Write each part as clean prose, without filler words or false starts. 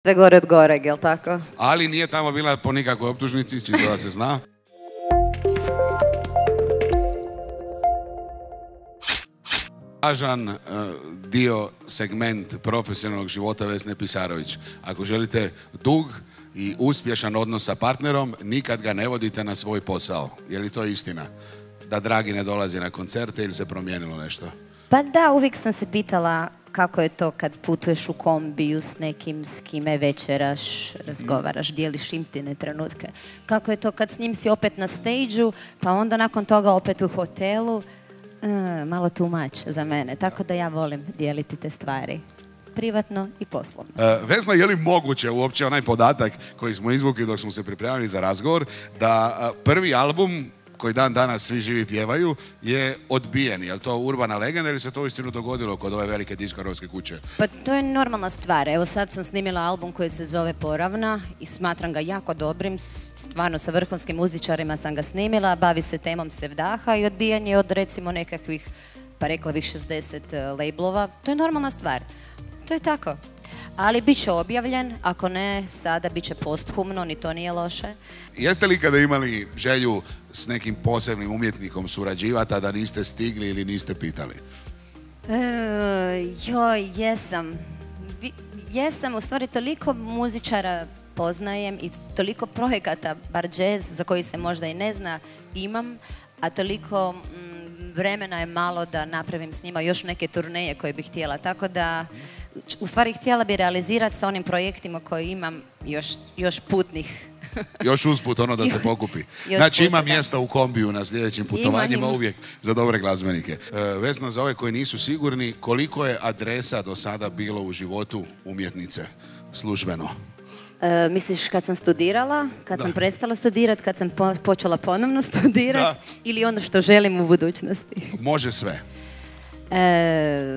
Sve gore od goreg, jel tako? Ali nije tamo bila po nikakvoj optužnici, čisto da se zna. Važan dio, segment profesionalnog života Vesne Pisarović. Ako želite dug i uspješan odnos sa partnerom, nikad ga ne vodite na svoj posao. Je li to istina? Da Dragi ne dolazi na koncerte ili se promijenilo nešto? Pa da, uvijek sam se pitala kako je to kad putuješ u kombiju s nekim s kime večeraš, razgovaraš, dijeliš intime trenutke. Kako je to kad s njim si opet na stage-u, pa onda nakon toga opet u hotelu. Malo too much za mene, tako da ja volim dijeliti te stvari. Privatno i poslovno. Vesna, je li moguće uopće onaj podatak koji smo izvukli dok smo se pripremali za razgovor, da prvi album koji dan danas svi živi pjevaju je odbijen? Je li to urbana legenda ili se to uistinu dogodilo kod ove velike diskografske kuće? Pa to je normalna stvar. Evo sad sam snimila album koji se zove Poravna i smatram ga jako dobrim. Stvarno sa vrhunskim muzičarima sam ga snimila. Bavi se temom sevdaha i odbijan je od recimo nekakvih, pa rekla bih 60 labelova. To je normalna stvar. To je tako. Ali bit će objavljen, ako ne sada bit će posthumno, ni to nije loše. Jeste li kada imali želju s nekim posebnim umjetnikom surađivati, a da niste stigli ili niste pitali? Jesam. Jesam, u stvari toliko muzičara poznajem i toliko projekata, bar jazz, za koji se možda i ne zna, imam, a toliko vremena je malo da napravim s njima još neke turneje koje bih htjela, tako da u stvari htjela bi realizirati sa onim projektima koje imam još putnih. Još usput ono da se pokupi. Znači ima mjesta u kombiju na sljedećim putovanjima uvijek za dobre glazbenike. Vesna, za ove koji nisu sigurni, koliko je adresa do sada bilo u životu umjetnice službeno? Misliš kad sam studirala, kad sam prestala studirati, kad sam počela ponovno studirati ili ono što želim u budućnosti? Može sve.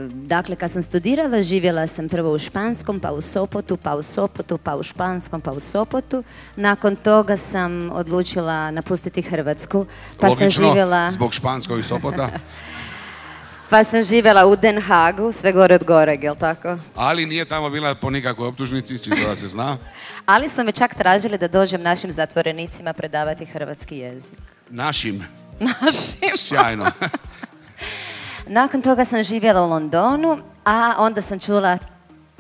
Dakle, kad sam studirala, živjela sam prvo u Španskom, pa u Sopotu, pa u Sopotu, pa u Španskom, pa u Sopotu. Nakon toga sam odlučila napustiti Hrvatsku. Pa logično, sam živjela... zbog Španskog i Sopota. Pa sam živjela u Den Haagu, sve gore od goreg, jel tako? Ali nije tamo bila po nikakvoj optužnici, čisto da se zna. Ali su me čak tražili da dođem našim zatvorenicima predavati hrvatski jezik. Našim? Našim. Sjajno. Nakon toga sam živjela u Londonu, a onda sam čula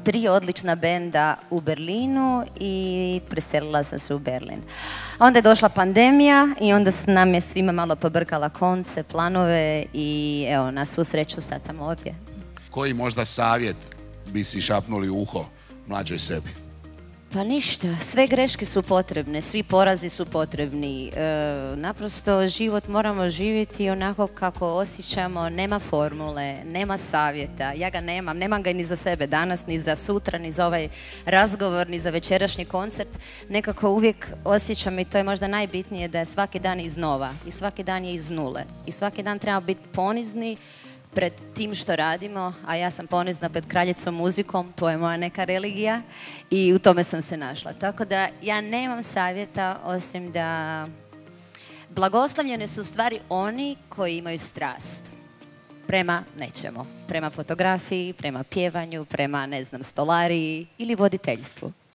3 odlična benda u Berlinu i preselila sam se u Berlin. Onda je došla pandemija i onda nam je svima malo pobrkala konce, planove i evo, na svu sreću sad sam ovdje. Koji možda savjet bi si šapnuli u uho mlađoj sebi? Pa ništa, sve greške su potrebne, svi porazi su potrebni. Naprosto život moramo živjeti onako kako osjećamo, nema formule, nema savjeta. Ja ga nemam ga ni za sebe danas, ni za sutra, ni za ovaj razgovor, ni za večerašnji koncert. Nekako uvijek osjećam, i to je možda najbitnije, da je svaki dan iznova i svaki dan je iz nule. I svaki dan treba biti ponizni pred tim što radimo, a ja sam ponizna pred kraljicom muzikom, to je moja neka religija i u tome sam se našla. Tako da ja nemam savjeta osim da blagoslovljene su u stvari oni koji imaju strast prema nečemu, prema fotografiji, prema pjevanju, prema, ne znam, stolariji ili voditeljstvu.